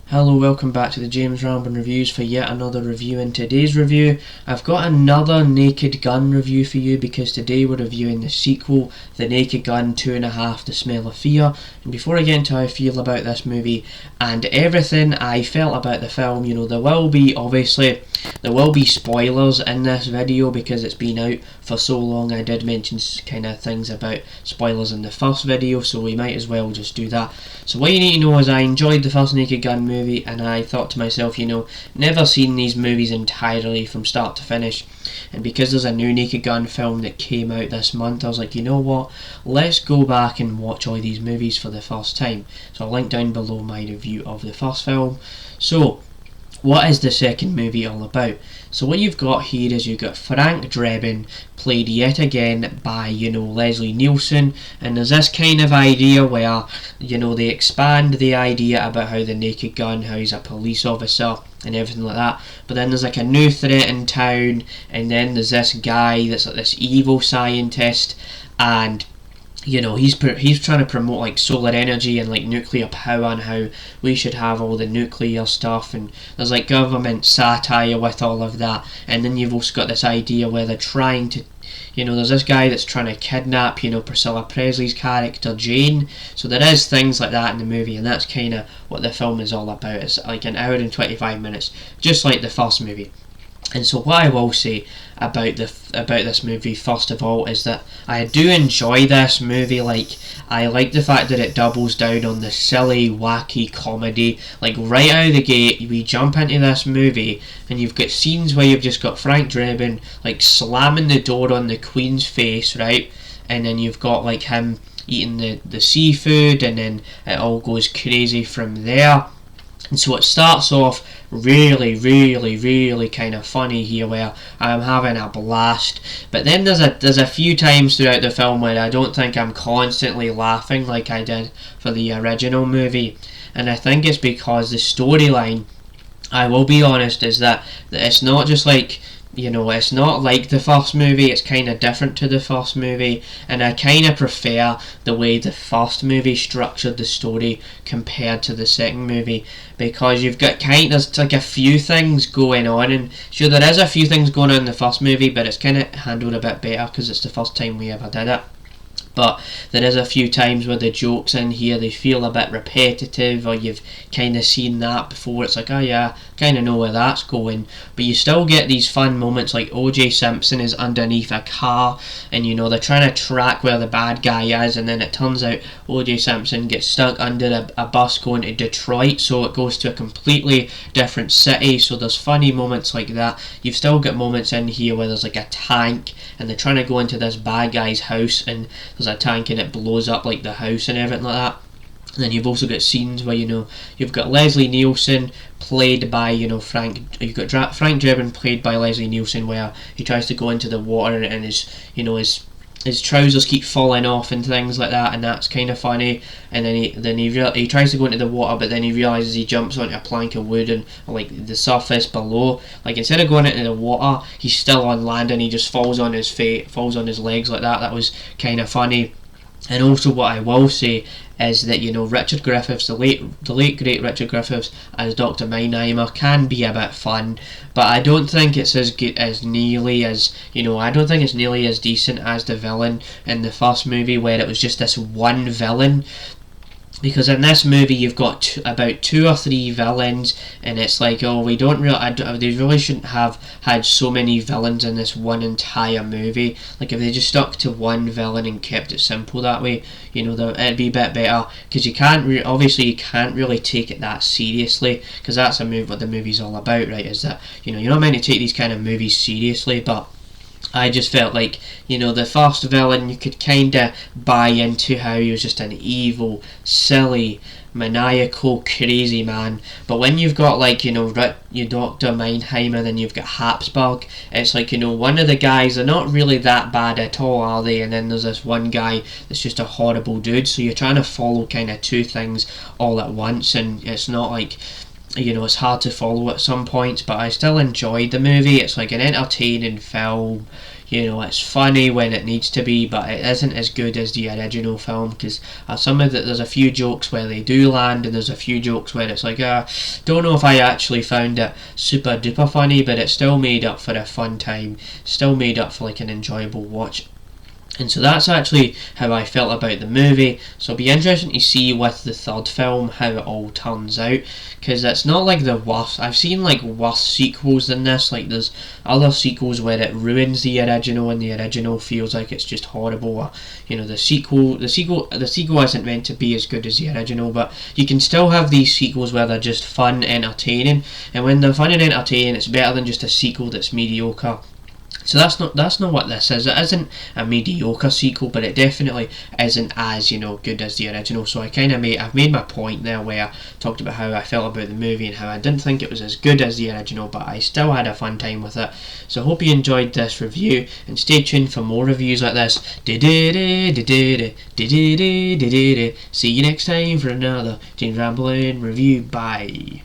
Hello, welcome back to the James Rambin Reviews for yet another review. In today's review, I've got another Naked Gun review for you because today we're reviewing the sequel, The Naked Gun 2.5 The Smell of Fear. And before I get into how I feel about this movie and everything I felt about the film, there will be spoilers in this video because it's been out for so long. I did mention kind of things about spoilers in the first video, so we might as well just do that. So what you need to know is I enjoyed the first Naked Gun movie, and I thought to myself, never seen these movies entirely from start to finish, and because there's a new Naked Gun film that came out this month, I was like, you know what, let's go back and watch all these movies for the first time. So I'll link down below my review of the first film. So what is the second movie all about? So what you've got here is you've got Frank Drebin, played yet again by, Leslie Nielsen, and there's this kind of idea where, they expand the idea about how the Naked Gun, how he's a police officer and everything like that, but then there's like a new threat in town, and then there's this guy that's like this evil scientist, and he's trying to promote like solar energy and like nuclear power and how we should have all the nuclear stuff, and there's like government satire with all of that. And then you've also got this idea where they're trying to, there's this guy that's trying to kidnap, Priscilla Presley's character Jane. So there is things like that in the movie, and that's kind of what the film is all about. It's like an hour and 25 minutes, just like the first movie. And so what I will say about this movie first of all is that I do enjoy this movie. Like, I like the fact that it doubles down on the silly, wacky comedy. Like, right out of the gate, we jump into this movie and you've got scenes where you've just got Frank Drebin like slamming the door on the Queen's face, right? And then you've got like him eating the seafood, and then it all goes crazy from there. And so it starts off really kind of funny here, where I'm having a blast, but then there's a few times throughout the film where I don't think I'm constantly laughing like I did for the original movie. And I think it's because the storyline, I will be honest, is that it's not just like, it's not like the first movie. It's kind of different to the first movie, and I kind of prefer the way the first movie structured the story compared to the second movie, because you've got there's like a few things going on, and sure, there is a few things going on in the first movie, but it's kind of handled a bit better because it's the first time we ever did it. But there is a few times where the jokes in here, they feel a bit repetitive, or you've kind of seen that before. It's like, oh yeah, kind of know where that's going. But you still get these fun moments, like O.J. Simpson is underneath a car, and they're trying to track where the bad guy is, and then it turns out O.J. Simpson gets stuck under a bus going to Detroit, so it goes to a completely different city. So there's funny moments like that. You've still got moments in here where there's like a tank, and they're trying to go into this bad guy's house, and there's a tank and it blows up like the house and everything like that. And then you've also got scenes where you've got Leslie Nielsen played by Frank Drebin played by Leslie Nielsen, where he tries to go into the water and his trousers keep falling off and things like that, and that's kind of funny. And then he tries to go into the water, but then he realizes he jumps onto a plank of wood and like the surface below. Like, instead of going into the water, he's still on land and he just falls on his legs like that. That was kind of funny. And also, what I will say is that Richard Griffiths, the late great Richard Griffiths as Dr. Meinheimer, can be a bit fun, but I don't think it's I don't think it's nearly as decent as the villain in the first movie, where it was just this one villain. Because in this movie you've got about 2 or 3 villains, and it's like, oh, they really shouldn't have had so many villains in this one entire movie. Like, if they just stuck to one villain and kept it simple that way, it'd be a bit better. Because you can't really take it that seriously, because that's what the movie's all about, right? Is that you're not meant to take these kind of movies seriously, but I just felt like, the first villain, you could kind of buy into how he was just an evil, silly, maniacal, crazy man. But when you've got like, your Dr. Meinheimer, then you've got Habsburg, it's like, one of the guys, they're not really that bad at all, are they? And then there's this one guy that's just a horrible dude. So you're trying to follow kind of 2 things all at once, and it's not like you know, it's hard to follow at some points, but I still enjoyed the movie. It's like an entertaining film. You know, it's funny when it needs to be, but it isn't as good as the original film, because there's a few jokes where they do land, and there's a few jokes where it's like, don't know if I actually found it super duper funny, but it still made up for a fun time, still made up for like an enjoyable watch. And so that's actually how I felt about the movie. So it'll be interesting to see with the third film how it all turns out, because it's not like the worst. I've seen like worse sequels than this. Like there's other sequels where it ruins the original, and the original feels like it's just horrible. Or, you know, the sequel isn't meant to be as good as the original, but you can still have these sequels where they're just fun, entertaining, and when they're fun and entertaining, it's better than just a sequel that's mediocre. So that's not what this is. It isn't a mediocre sequel, but it definitely isn't as, you know, good as the original. So I've made my point there, where I talked about how I felt about the movie and how I didn't think it was as good as the original, but I still had a fun time with it. So I hope you enjoyed this review, and stay tuned for more reviews like this. See you next time for another James Ramblin review. Bye.